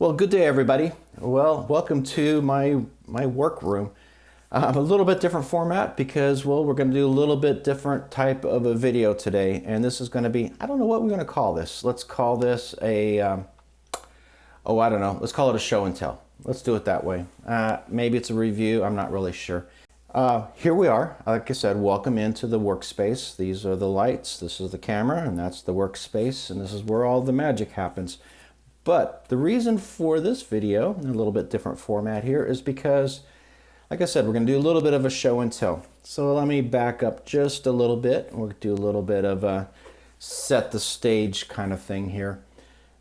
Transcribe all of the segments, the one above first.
Well, good day, everybody. Well, welcome to my workroom. A little bit different format because, well, we're going to do a little bit different type of a video today, and this is going to be, I don't know what we're going to call this. Let's call this a, I don't know. Let's call it a show and tell. Let's do it that way. Maybe it's a review. I'm not really sure. Here we are. Like I said, welcome into the workspace. These are the lights. This is the camera, and that's the workspace, and this is where all the magic happens. But the reason for this video, in a little bit different format here, is because, like I said, we're going to do a little bit of a show and tell. So let me back up just a little bit. We'll do a little bit of a set the stage kind of thing here.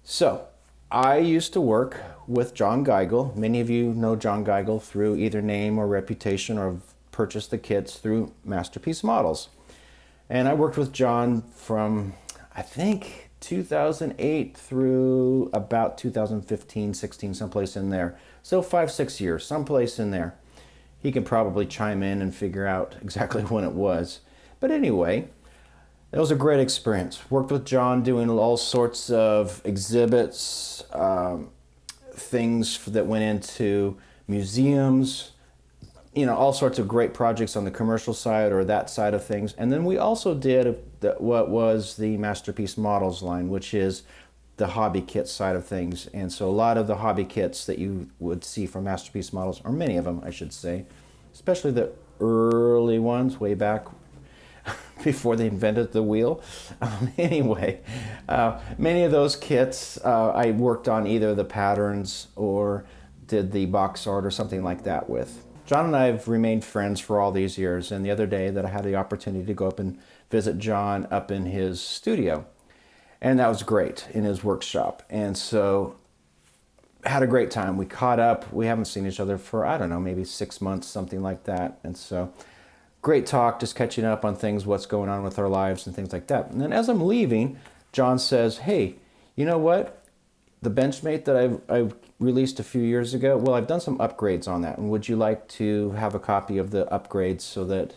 So I used to work with John Geigel. Many of you know John Geigel through either name or reputation, or have purchased the kits through Masterpiece Models. And I worked with John from, I think, 2008 through about 2015, 16, someplace in there. So 5-6 years, someplace in there. He can probably chime in and figure out exactly when it was. But anyway, it was a great experience. Worked with John doing all sorts of exhibits, things that went into museums, you know, all sorts of great projects on the commercial side or that side of things. And then we also did what was the Masterpiece Models line, which is the hobby kit side of things. And so a lot of the hobby kits that you would see from Masterpiece Models, or many of them, I should say, especially the early ones way back before they invented the wheel. Anyway, many of those kits I worked on either the patterns or did the box art or something like that with. John and I have remained friends for all these years, and the other day that I had the opportunity to go up and visit John up in his studio, and that was great, in his workshop. And so had a great time. We caught up. We haven't seen each other for, I don't know, maybe 6 months, something like that. And so great talk, just catching up on things, what's going on with our lives and things like that. And then as I'm leaving, John says, hey, you know what? The Benchmate that I've released a few years ago, well, I've done some upgrades on that, and would you like to have a copy of the upgrades so that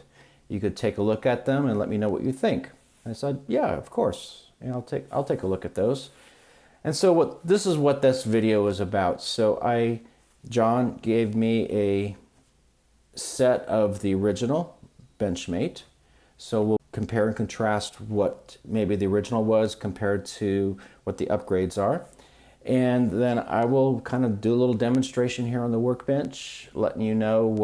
you could take a look at them and let me know what you think? And I said, yeah, of course, and I'll take a look at those. And so this is what this video is about. So John gave me a set of the original Benchmate. So we'll compare and contrast what maybe the original was compared to what the upgrades are. And then I will kind of do a little demonstration here on the workbench, letting you know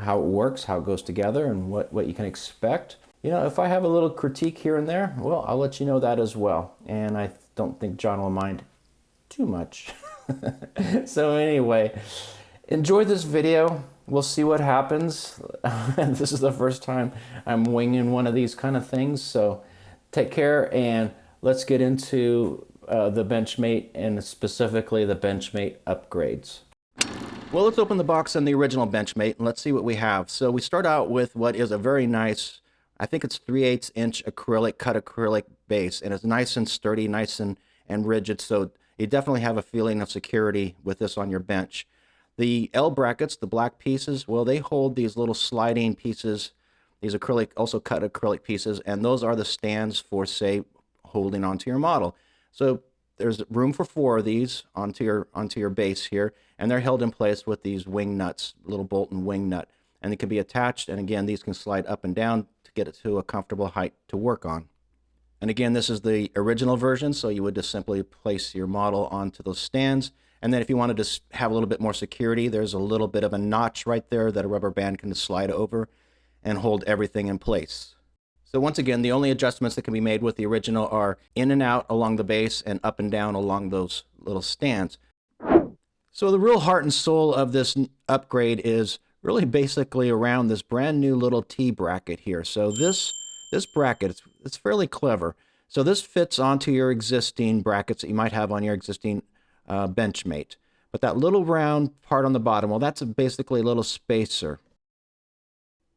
how it works, how it goes together, and what you can expect. You know, if I have a little critique here and there, well, I'll let you know that as well. And I don't think John will mind too much. So anyway, enjoy this video. We'll see what happens. This is the first time I'm winging one of these kind of things. So take care, and let's get into the Benchmate, and specifically the Benchmate upgrades. Well, let's open the box on the original Benchmate and let's see what we have. So we start out with what is a very nice, I think it's 3/8 inch acrylic, cut acrylic base, and it's nice and sturdy, nice and rigid, so you definitely have a feeling of security with this on your bench. The L brackets, the black pieces, well, they hold these little sliding pieces, these acrylic, also cut acrylic pieces, and those are the stands for, say, holding onto your model. So there's room for 4 of these onto your base here, and they're held in place with these wing nuts, little bolt and wing nut, and they can be attached. And again, these can slide up and down to get it to a comfortable height to work on. And again, this is the original version, so you would just simply place your model onto those stands. And then if you wanted to have a little bit more security, there's a little bit of a notch right there that a rubber band can slide over and hold everything in place. So once again, the only adjustments that can be made with the original are in and out along the base and up and down along those little stands. So the real heart and soul of this upgrade is really basically around this brand new little T bracket here. So this bracket, it's fairly clever. So this fits onto your existing brackets that you might have on your existing Benchmate. But that little round part on the bottom, well, that's basically a little spacer.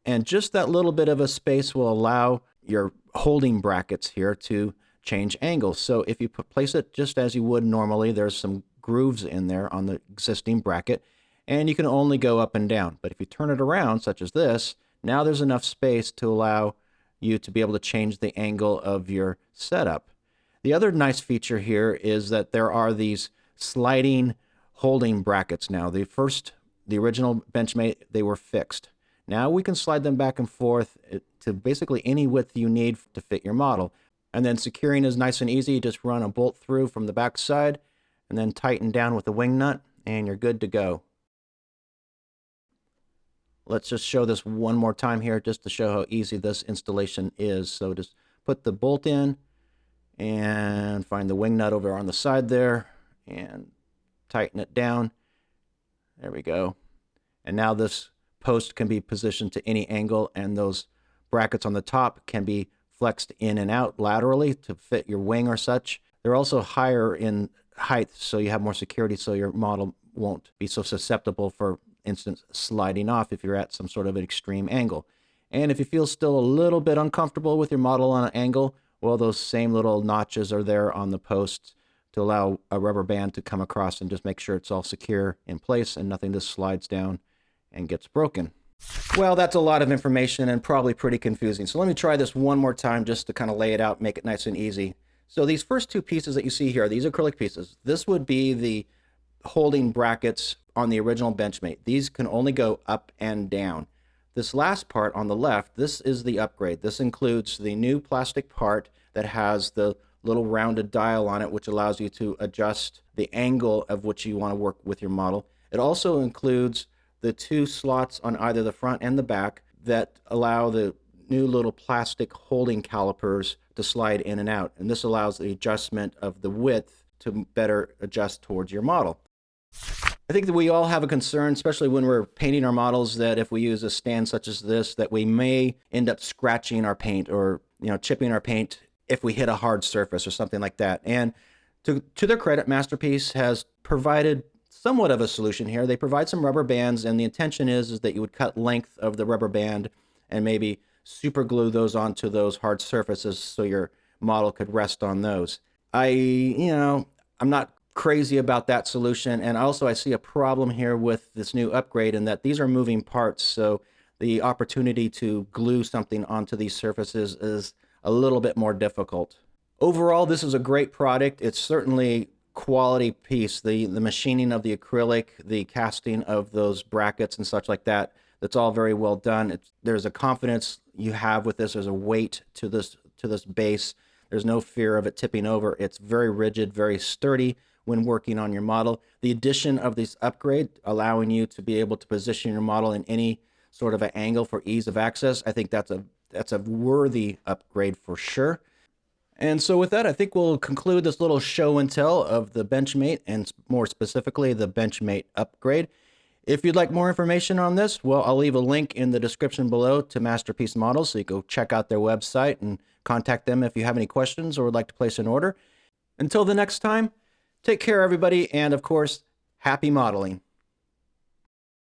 And just that little bit of a space will allow your holding brackets here to change angles. So if you place it just as you would normally, there's some grooves in there on the existing bracket, and you can only go up and down. But if you turn it around, such as this, now there's enough space to allow you to be able to change the angle of your setup. The other nice feature here is that there are these sliding holding brackets now. The original Benchmate, they were fixed. Now we can slide them back and forth to basically any width you need to fit your model. And then securing is nice and easy. Just run a bolt through from the back side and then tighten down with the wing nut and you're good to go. Let's just show this one more time here just to show how easy this installation is. So just put the bolt in and find the wing nut over on the side there and tighten it down. There we go. And now this post can be positioned to any angle, and those brackets on the top can be flexed in and out laterally to fit your wing or such. They're also higher in height, so you have more security, so your model won't be so susceptible, for instance, sliding off if you're at some sort of an extreme angle. And if you feel still a little bit uncomfortable with your model on an angle, well, those same little notches are there on the posts to allow a rubber band to come across and just make sure it's all secure in place and nothing just slides down and gets broken. Well, that's a lot of information and probably pretty confusing. So let me try this one more time just to kind of lay it out, make it nice and easy. So these first two pieces that you see here, these acrylic pieces, this would be the holding brackets on the original Benchmate. These can only go up and down. This last part on the left, this is the upgrade. This includes the new plastic part that has the little rounded dial on it, which allows you to adjust the angle of which you want to work with your model. It also includes the two slots on either the front and the back that allow the new little plastic holding calipers to slide in and out. And this allows the adjustment of the width to better adjust towards your model. I think that we all have a concern, especially when we're painting our models, that if we use a stand such as this, that we may end up scratching our paint or chipping our paint if we hit a hard surface or something like that. And to their credit, Masterpiece has provided somewhat of a solution here. They provide some rubber bands, and the intention is that you would cut length of the rubber band and maybe super glue those onto those hard surfaces so your model could rest on those. I'm not crazy about that solution, and also I see a problem here with this new upgrade in that these are moving parts, so the opportunity to glue something onto these surfaces is a little bit more difficult. Overall, this is a great product. It's certainly quality piece. The machining of the acrylic, the casting of those brackets and such like that, that's all very well done. There's a confidence you have with this. There's a weight to this base. There's no fear of it tipping over. It's very rigid, very sturdy when working on your model. The addition of this upgrade, allowing you to be able to position your model in any sort of an angle for ease of access, I think that's a worthy upgrade for sure. And so with that, I think we'll conclude this little show and tell of the Benchmate, and more specifically the Benchmate upgrade. If you'd like more information on this, well, I'll leave a link in the description below to Masterpiece Models, so you go check out their website and contact them if you have any questions or would like to place an order. Until the next time, take care, everybody, and of course, happy modeling.